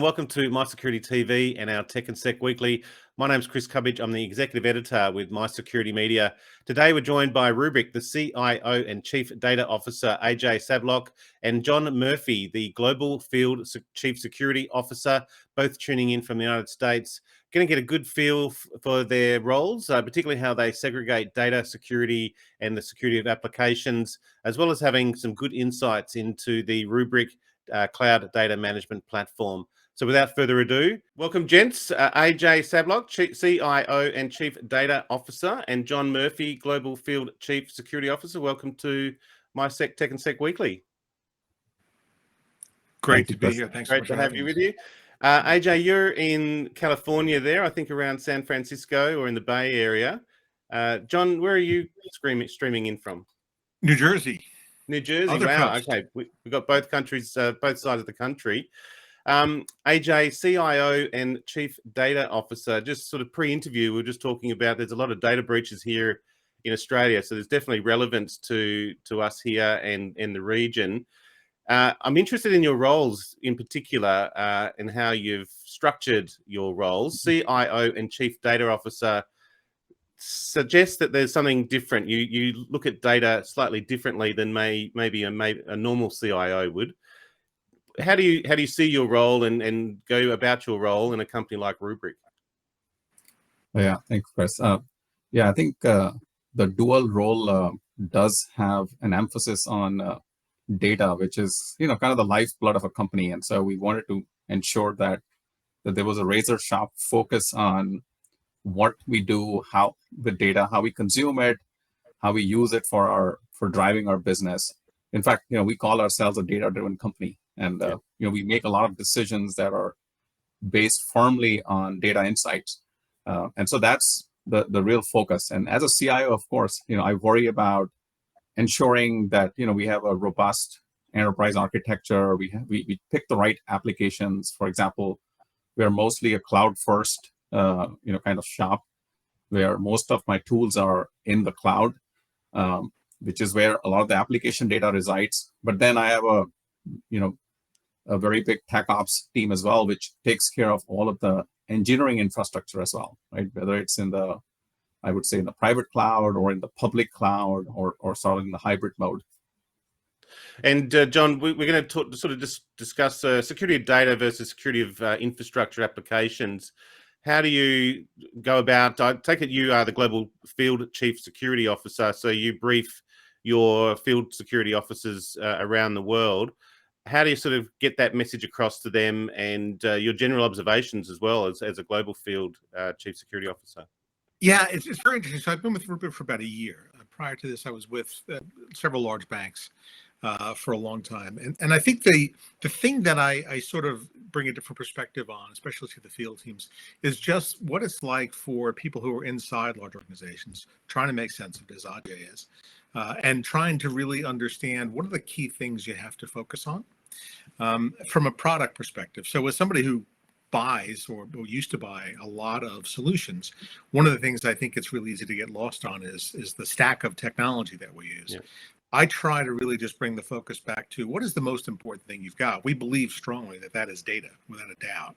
welcome to My Security TV and our Tech and Sec Weekly. My name's Chris Cubbage. I'm the Executive Editor with My Security Media. Today we're joined by Rubrik, the CIO and Chief Data Officer, Ajay Sabhlok, and John Murphy, the Global Field Chief Security Officer, both tuning in from the United States. Going to get a good feel for their roles, particularly how they segregate data security and the security of applications, as well as having some good insights into the Rubrik cloud data management platform. So without further ado, welcome gents, Ajay Sabhlok, CIO and Chief Data Officer, and John Murphy, Global Field Chief Security Officer. Welcome to My Tech and Sec Weekly. Great to be here. Thanks so much to have you with you. Ajay, you're in California there, I think around San Francisco or in the Bay Area. John, where are you streaming in from? New Jersey. New Jersey, Other wow, coast. Okay. We've got both countries, both sides of the country. Ajay, CIO and Chief Data Officer, just sort of pre-interview, we were just talking about there's a lot of data breaches here in Australia, so there's definitely relevance to us here and in the region. I'm interested in your roles in particular and how you've structured your roles. CIO and Chief Data Officer suggests that there's something different. You look at data slightly differently than maybe a normal CIO would. How do you see your role and go about your role in a company like Rubrik? Yeah, thanks, Chris. I think the dual role does have an emphasis on data, which is kind of the lifeblood of a company, and so we wanted to ensure that there was a razor sharp focus on what we do, how with data, how we consume it, how we use it for driving our business. In fact, we call ourselves a data-driven company, and we make a lot of decisions that are based firmly on data insights, and so that's the real focus. And as a CIO, of course, I worry about ensuring that we have a robust enterprise architecture. We pick the right applications. For example, we are mostly a cloud-first kind of shop, where most of my tools are in the cloud, which is where a lot of the application data resides. But then I have a very big tech ops team as well, which takes care of all of the engineering infrastructure as well, right? Whether it's in the private cloud or in the public cloud or sort of in the hybrid mode. And John, we're going to sort of discuss security of data versus security of infrastructure applications. How do you go about? I take it you are the Global Field Chief Security Officer, so you brief your field security officers around the world. How do you sort of get that message across to them, and your general observations as well as a Global Field Chief Security Officer? Yeah, it's very interesting. So I've been with Rubrik for about a year. Prior to this, I was with several large banks for a long time. And I think the thing that I sort of bring a different perspective on, especially to the field teams, is just what it's like for people who are inside large organizations, trying to make sense of it, as Ajay is, and trying to really understand what are the key things you have to focus on from a product perspective. So as somebody who buys or used to buy a lot of solutions, one of the things I think it's really easy to get lost on is the stack of technology that we use. Yeah. I try to really just bring the focus back to what is the most important thing you've got. We believe strongly that is data, without a doubt.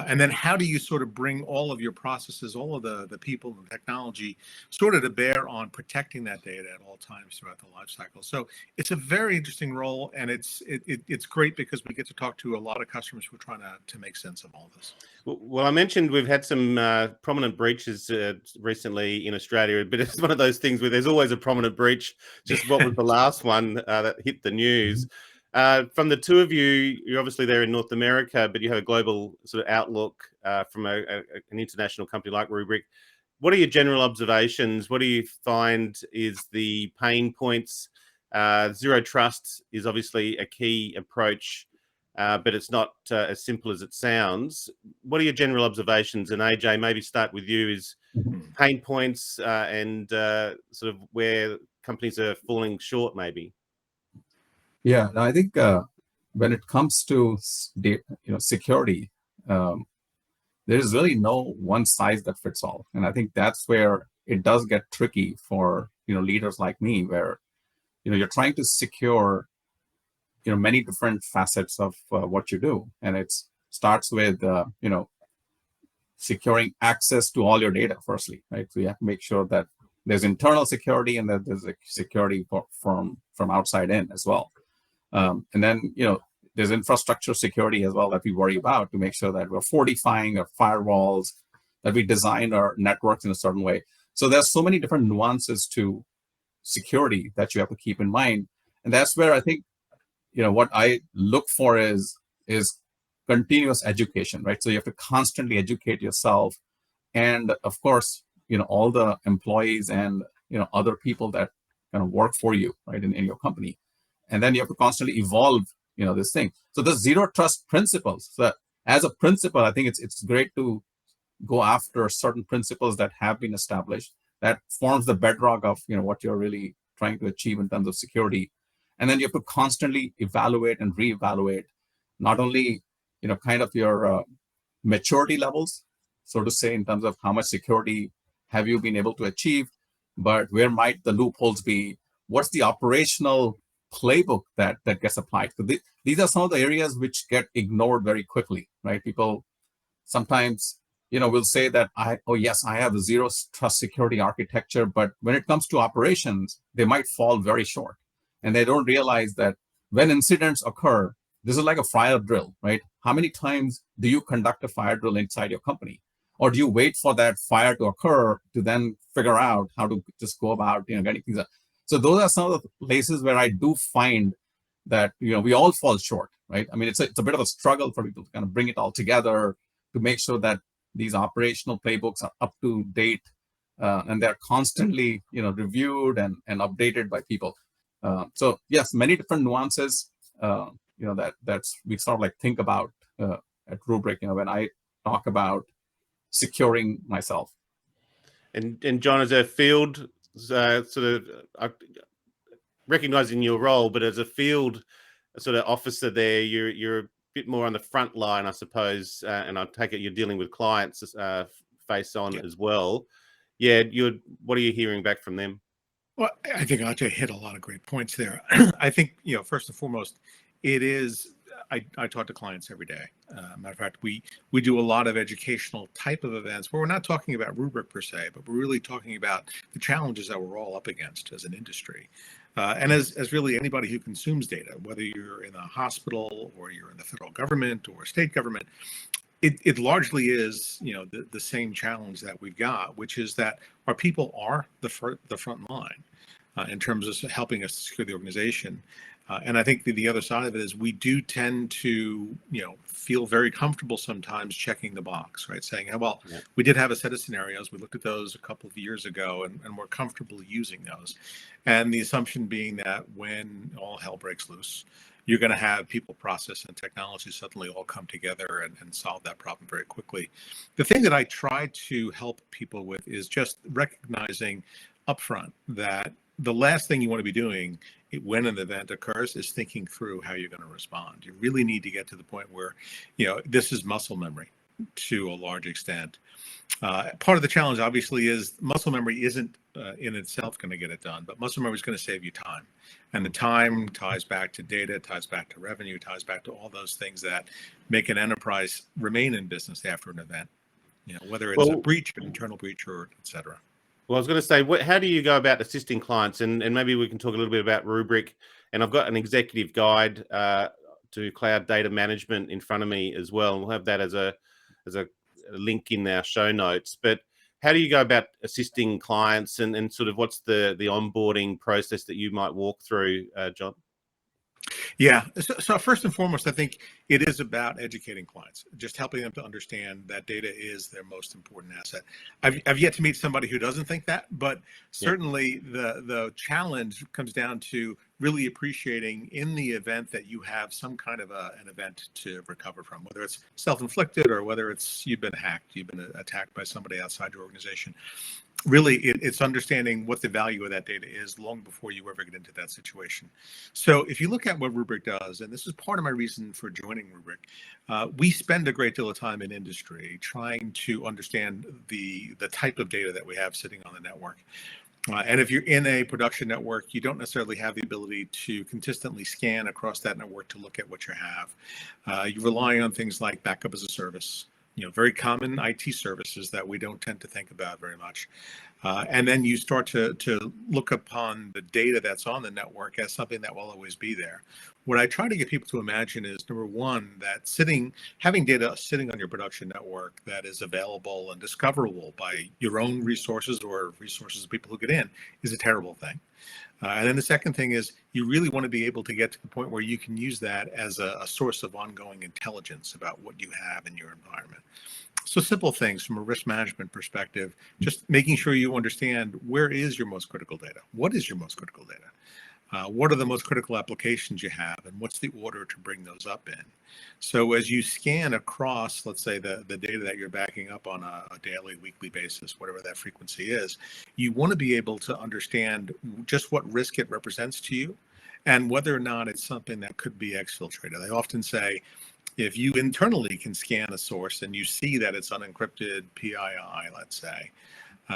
And then how do you sort of bring all of your processes, all of the people and technology sort of to bear on protecting that data at all times throughout the life cycle. So it's a very interesting role, and it's great because we get to talk to a lot of customers who are trying to make sense of all this. Well, I mentioned we've had some prominent breaches recently in Australia, but it's one of those things where there's always a prominent breach. Just what was the last one that hit the news? From the two of you, you're obviously there in North America, but you have a global sort of outlook from an international company like Rubrik. What are your general observations? What do you find is the pain points? Zero trust is obviously a key approach, but it's not as simple as it sounds. What are your general observations? And Ajay, maybe start with you, is pain points and sort of where companies are falling short maybe. Yeah, I think when it comes to security, there is really no one size that fits all, and I think that's where it does get tricky for leaders like me, where you're trying to secure many different facets of what you do, and it's starts with, securing access to all your data firstly, right? So you have to make sure that there's internal security and that there's a security from outside in as well. And then, there's infrastructure security as well that we worry about to make sure that we're fortifying our firewalls, that we design our networks in a certain way. So there's so many different nuances to security that you have to keep in mind. And that's where I think, what I look for is continuous education, right? So you have to constantly educate yourself. And of course, all the employees and, other people that kind of work for you, right, in your company. And then you have to constantly evolve, this thing. So the zero trust principles. So as a principle, I think it's great to go after certain principles that have been established that forms the bedrock of, what you're really trying to achieve in terms of security. And then you have to constantly evaluate and reevaluate not only, kind of your maturity levels, so to say, in terms of how much security have you been able to achieve, but where might the loopholes be? What's the operational playbook that gets applied? So these are some of the areas which get ignored very quickly, right? People sometimes, will say that I have a zero trust security architecture, but when it comes to operations, they might fall very short. And they don't realize that when incidents occur, this is like a fire drill, right? How many times do you conduct a fire drill inside your company? Or do you wait for that fire to occur to then figure out how to just go about, getting things done? So those are some of the places where I do find that, we all fall short, right? I mean, it's a bit of a struggle for people to kind of bring it all together to make sure that these operational playbooks are up to date and they're constantly, reviewed and updated by people. So yes, many different nuances, that's we sort of like think about at Rubrik, when I talk about securing myself. And John, as a field sort of recognizing your role, but as a field sort of officer there, you're a bit more on the front line, I suppose, and I take it you're dealing with clients face on as well. Yeah, what are you hearing back from them? Well, I think Ajay hit a lot of great points there. I think, first and foremost, it is, I talk to clients every day. Matter of fact, we do a lot of educational type of events where we're not talking about Rubrik per se, but we're really talking about the challenges that we're all up against as an industry. And as really anybody who consumes data, whether you're in a hospital or you're in the federal government or state government, it largely is, the same challenge that we've got, which is that our people are the front line in terms of helping us secure the organization. And I think the other side of it is we do tend to, feel very comfortable sometimes checking the box, right? Saying, well, we did have a set of scenarios. We looked at those a couple of years ago and we're comfortable using those. And the assumption being that when all hell breaks loose, you're going to have people, process, and technology suddenly all come together and solve that problem very quickly. The thing that I try to help people with is just recognizing upfront that the last thing you want to be doing when an event occurs is thinking through how you're going to respond. You really need to get to the point where, this is muscle memory to a large extent. Part of the challenge, obviously, is muscle memory isn't in itself going to get it done, but muscle memory is going to save you time. And the time ties back to data, ties back to revenue, ties back to all those things that make an enterprise remain in business after an event, whether it's a breach, an internal breach, or et cetera. Well, I was going to say, how do you go about assisting clients? And maybe we can talk a little bit about Rubrik. And I've got an executive guide to cloud data management in front of me as well. And we'll have that as a link in our show notes. But how do you go about assisting clients and sort of what's the onboarding process that you might walk through, John? Yeah. So first and foremost, I think it is about educating clients, just helping them to understand that data is their most important asset. I've yet to meet somebody who doesn't think that, but certainly the challenge comes down to really appreciating in the event that you have some kind of an event to recover from, whether it's self-inflicted or whether it's you've been hacked, you've been attacked by somebody outside your organization. Really, it's understanding what the value of that data is long before you ever get into that situation. So if you look at what Rubrik does, and this is part of my reason for joining Rubrik, we spend a great deal of time in industry trying to understand the type of data that we have sitting on the network. And if you're in a production network, you don't necessarily have the ability to consistently scan across that network to look at what you have. You rely on things like backup as a service, very common IT services that we don't tend to think about very much. And then you start to look upon the data that's on the network as something that will always be there. What I try to get people to imagine is, number one, that having data sitting on your production network that is available and discoverable by your own resources or resources of people who get in is a terrible thing. And then the second thing is you really want to be able to get to the point where you can use that as a source of ongoing intelligence about what you have in your environment. So simple things from a risk management perspective, just making sure you understand where is your most critical data? What is your most critical data? What are the most critical applications you have, and what's the order to bring those up in? So as you scan across, let's say the data that you're backing up on a daily, weekly basis, whatever that frequency is, you want to be able to understand just what risk it represents to you and whether or not it's something that could be exfiltrated. I often say, if you internally can scan a source and you see that it's unencrypted PII, let's say,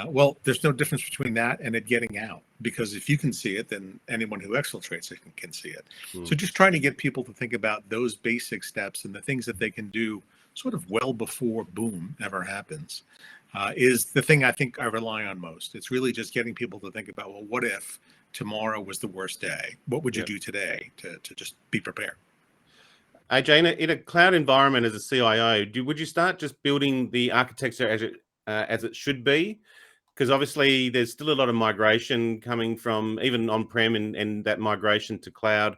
well, there's no difference between that and it getting out, because if you can see it, then anyone who exfiltrates it can see it. So just trying to get people to think about those basic steps and the things that they can do sort of well before boom ever happens is the thing I think I rely on most. It's really just getting people to think about, well, what if tomorrow was the worst day? What would you do today to just be prepared? Ajay, in a cloud environment as a CIO, would you start just building the architecture as it should be? Because obviously there's still a lot of migration coming from even on-prem and that migration to cloud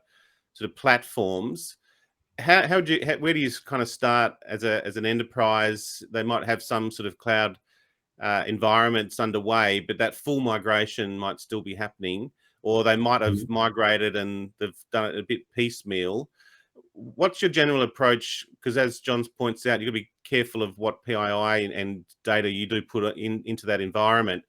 sort of platforms. Where do you kind of start as an enterprise? They might have some sort of cloud environments underway, but that full migration might still be happening, or they might have migrated and they've done it a bit piecemeal. What's your general approach? Because as John points out, you've got to be careful of what PII and data you do put into that environment.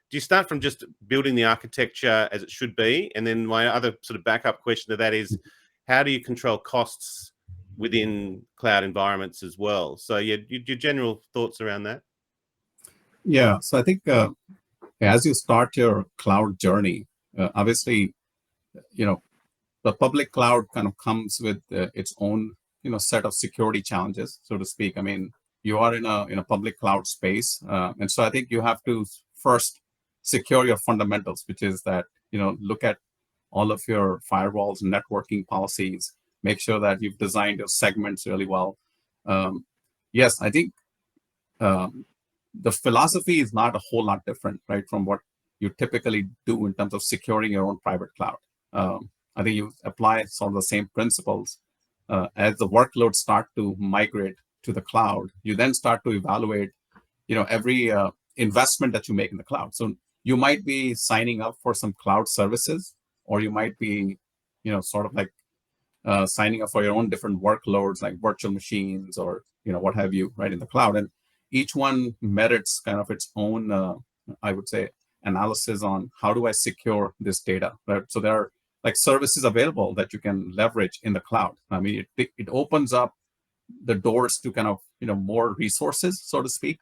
Do you start from just building the architecture as it should be? And then my other sort of backup question to that is, how do you control costs within cloud environments as well? So your general thoughts around that? Yeah, so I think as you start your cloud journey, obviously, the public cloud kind of comes with its own, set of security challenges, so to speak. I mean, you are in a public cloud space, and so I think you have to first secure your fundamentals, which is that look at all of your firewalls and networking policies, make sure that you've designed your segments really well. Yes, I think the philosophy is not a whole lot different, right, from what you typically do in terms of securing your own private cloud. I think you apply sort of the same principles. As the workloads start to migrate to the cloud, you then start to evaluate, every investment that you make in the cloud. So you might be signing up for some cloud services, or you might be, sort of like signing up for your own different workloads, like virtual machines or what have you, right, in the cloud. And each one merits kind of its own, I would say, analysis on how do I secure this data, right? So there are like services available that you can leverage in the cloud. I mean, it opens up the doors to kind of more resources, so to speak.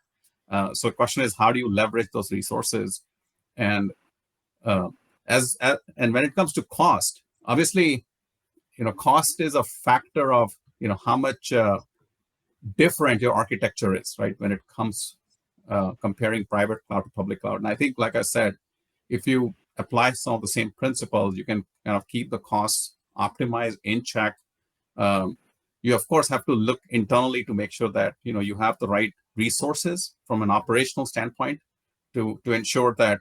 So the question is, how do you leverage those resources? And and when it comes to cost, obviously, cost is a factor of how much different your architecture is, right? When it comes comparing private cloud to public cloud. And I think, like I said, if you apply some of the same principles, you can kind of keep the costs optimized in check. You of course have to look internally to make sure that you have the right resources from an operational standpoint to ensure that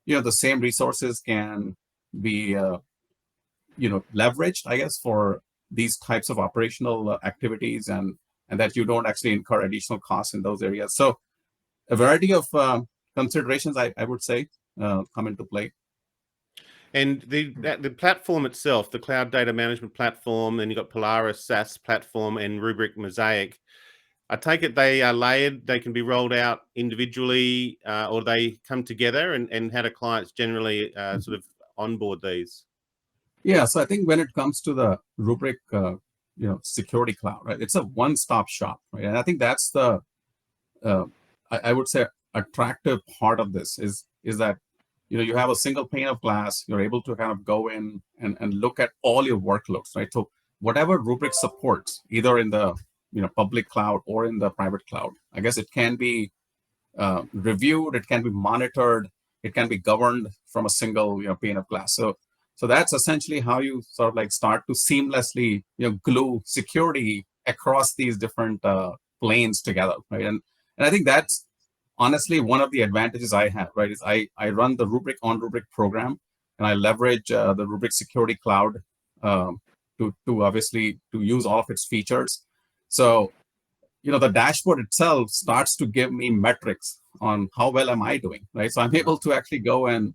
the same resources can be leveraged, I guess, for these types of operational activities, and that you don't actually incur additional costs in those areas. So a variety of considerations, I would say, come into play. And the platform itself, the cloud data management platform, and you've got Polaris SaaS platform and Rubrik Mosaic. I take it they are layered, they can be rolled out individually, or they come together, and how do clients generally sort of onboard these? Yeah, so I think when it comes to the Rubrik Security Cloud, right, it's a one-stop shop, right? And I think that's the I would say attractive part of this is that you have a single pane of glass. You're able to kind of go in and look at all your workloads, right? So whatever Rubrik supports, either in the public cloud or in the private cloud, I guess it can be reviewed, it can be monitored, it can be governed from a single pane of glass. So that's essentially how you sort of like start to seamlessly glue security across these different planes together, right? And I think that's honestly one of the advantages I have, right? Is I run the Rubrik on Rubrik program, and I leverage the Rubrik Security Cloud to obviously to use all of its features. So the dashboard itself starts to give me metrics on how well am I doing, right? So I'm able to actually go and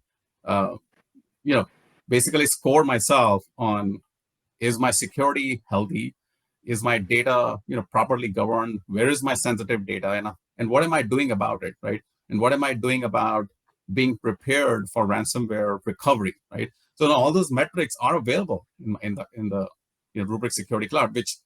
basically score myself on, is my security healthy, is my data properly governed, where is my sensitive data, and what am I doing about it, right? And what am I doing about being prepared for ransomware recovery, right? So now all those metrics are available in the Rubrik Security Cloud, which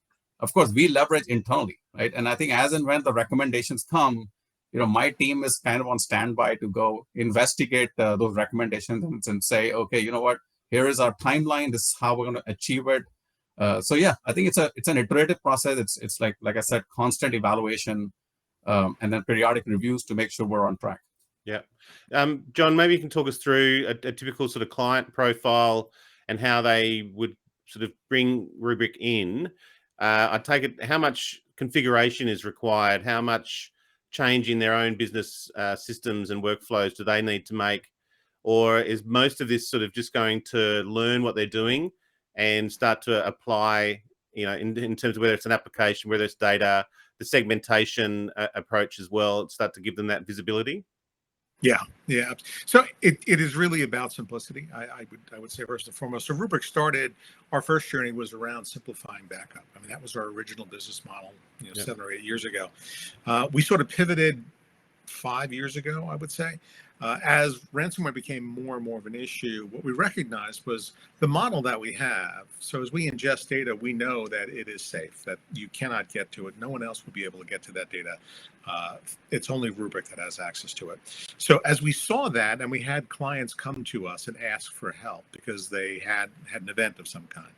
of course we leverage internally, right? And I think as and when the recommendations come, my team is kind of on standby to go investigate those recommendations and say, okay, you know what, here is our timeline, this is how we're going to achieve it. So yeah, I think it's an iterative process. It's like I said, constant evaluation, and then periodic reviews to make sure we're on track. Yeah. John, maybe you can talk us through a typical sort of client profile and how they would sort of bring Rubrik in. I take it, how much configuration is required? How much change in their own business systems and workflows do they need to make? Or is most of this sort of just going to learn what they're doing and start to apply, in terms of whether it's an application, whether it's data, the segmentation approach as well, start to give them that visibility? Yeah. So it is really about simplicity. I would say first and foremost. So Rubrik started, our first journey was around simplifying backup. I mean, that was our original business model, 7 or 8 years ago. We sort of pivoted 5 years ago, I would say. As ransomware became more and more of an issue, what we recognized was the model that we have. So as we ingest data, we know that it is safe, that you cannot get to it. No one else will be able to get to that data. It's only Rubrik that has access to it. So as we saw that, and we had clients come to us and ask for help because they had an event of some kind,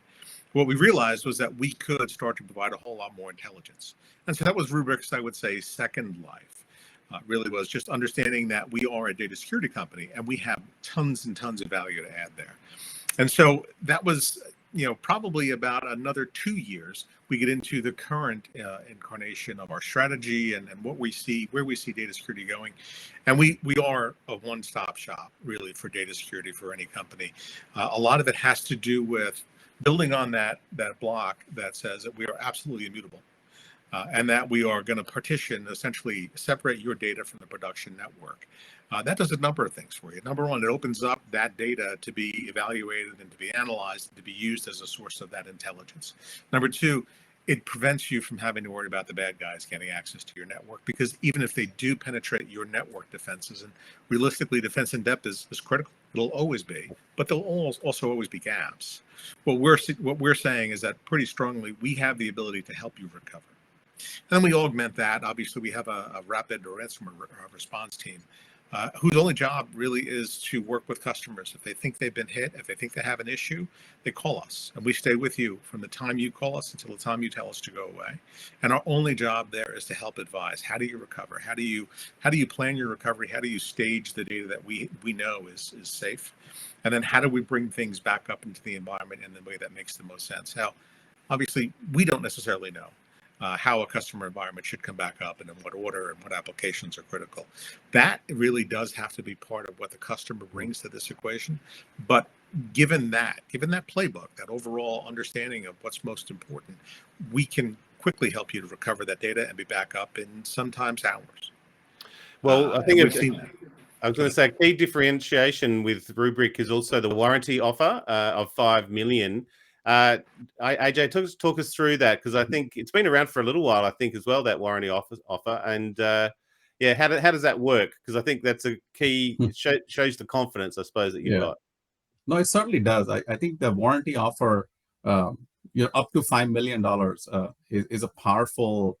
what we realized was that we could start to provide a whole lot more intelligence. And so that was Rubrik's, I would say, second life. Really was just understanding that we are a data security company and we have tons and tons of value to add there. And so that was, probably about another 2 years, we get into the current incarnation of our strategy and where we see data security going. And we are a one-stop shop really for data security for any company. A lot of it has to do with building on that block that says that we are absolutely immutable. And that we are going to partition, essentially separate your data from the production network. That does a number of things for you. Number one, it opens up that data to be evaluated and to be analyzed and to be used as a source of that intelligence. Number two, it prevents you from having to worry about the bad guys getting access to your network, because even if they do penetrate your network defenses, and realistically, defense in depth is critical. It'll always be, but there'll also always be gaps. What we're saying is that pretty strongly, we have the ability to help you recover. And then we augment that. Obviously, we have a rapid ransomware response team whose only job really is to work with customers. If they think they've been hit, if they think they have an issue, they call us. And we stay with you from the time you call us until the time you tell us to go away. And our only job there is to help advise. How do you recover? How do you plan your recovery? How do you stage the data that we know is safe? And then how do we bring things back up into the environment in the way that makes the most sense? Now, obviously, we don't necessarily know how a customer environment should come back up and in what order and what applications are critical. That really does have to be part of what the customer brings to this equation. But given that playbook, that overall understanding of what's most important, we can quickly help you to recover that data and be back up in sometimes hours. Well, I think we've seen that. I was going to say, key differentiation with Rubrik is also the warranty offer of 5 million. Ajay, talk us through that, because I think it's been around for a little while, I think, as well, that warranty offer. And how does that work? Because I think that's a key, it shows the confidence, I suppose, that you've got. No, it certainly does. I think the warranty offer, up to $5 million is a powerful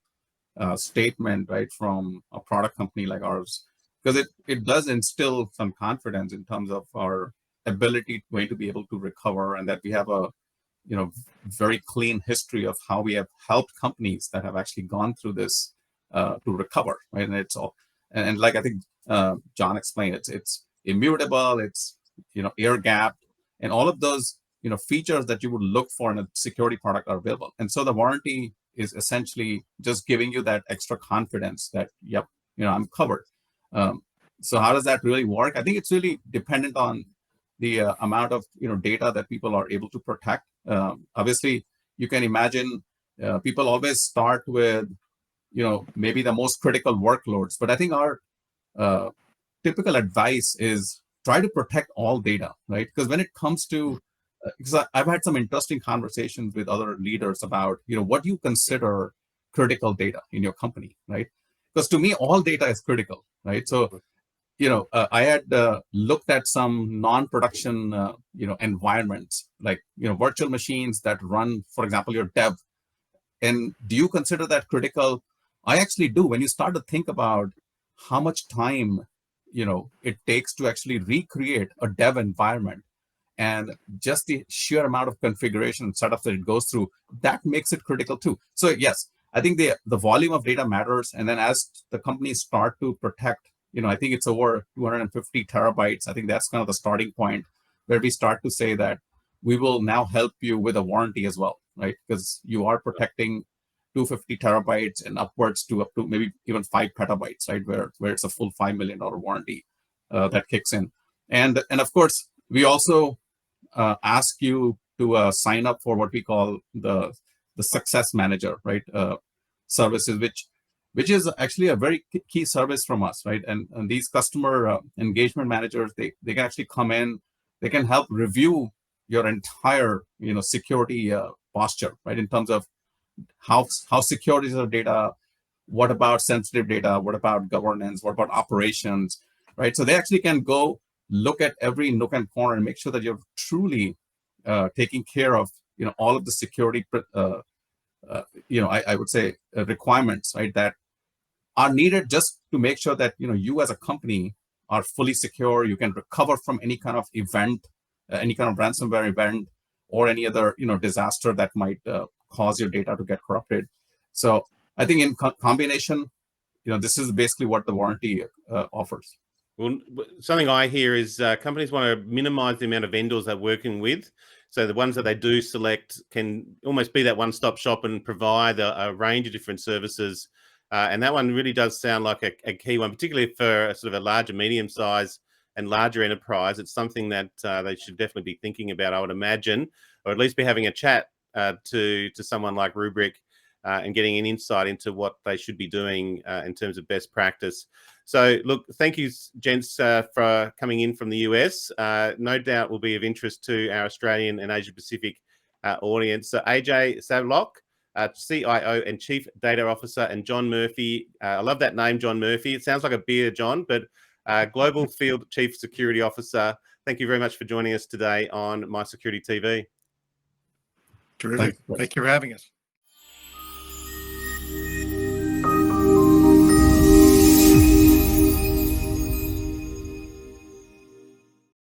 statement, right, from a product company like ours. because it does instill some confidence in terms of our ability going to be able to recover, and that we have a very clean history of how we have helped companies that have actually gone through this to recover, right? And it's all, and like I think John explained, it's immutable, it's air gapped, and all of those features that you would look for in a security product are available. And so the warranty is essentially just giving you that extra confidence that yep, I'm covered. So how does that really work? I think it's really dependent on the amount of data that people are able to protect. Obviously, you can imagine people always start with maybe the most critical workloads, but I think our typical advice is try to protect all data, right? Because when it comes to because I've had some interesting conversations with other leaders about what you consider critical data in your company, right? Because to me, all data is critical, right? So I had looked at some non-production, environments, like, virtual machines that run, for example, your dev. And do you consider that critical? I actually do. When you start to think about how much time, it takes to actually recreate a dev environment, and just the sheer amount of configuration and setup that it goes through, that makes it critical too. So yes, I think the volume of data matters. And then as the companies start to protect, I think it's over 250 terabytes. I think that's kind of the starting point where we start to say that we will now help you with a warranty as well, right? Because you are protecting 250 terabytes and upwards to up to maybe even 5 petabytes, right? Where it's a full $5 million warranty that kicks in. And of course, we also ask you to sign up for what we call the success manager, right? Services, which is actually a very key service from us, right? And these customer engagement managers, they can actually come in, they can help review your entire security posture, right? In terms of how secure is your data, what about sensitive data, what about governance, what about operations, right? So they actually can go look at every nook and corner and make sure that you're truly taking care of all of the security I would say requirements, right, that are needed just to make sure that you as a company are fully secure. You can recover from any kind of event, any kind of ransomware event, or any other disaster that might cause your data to get corrupted. So I think in combination, this is basically what the warranty offers. Well, something I hear is companies want to minimize the amount of vendors they're working with. So the ones that they do select can almost be that one-stop shop and provide a range of different services. And that one really does sound like a key one, particularly for a sort of a larger, medium-size and larger enterprise. It's something that they should definitely be thinking about, I would imagine, or at least be having a chat to someone like Rubrik and getting an insight into what they should be doing in terms of best practice. So, look, thank you, gents, for coming in from the US. No doubt will be of interest to our Australian and Asia Pacific audience. So, Ajay Sabhlok, CIO and Chief Data Officer, and John Murphy. I love that name, John Murphy. It sounds like a beer, John, but Global Field Chief Security Officer. Thank you very much for joining us today on My Security TV. Terrific. Thank you for having us.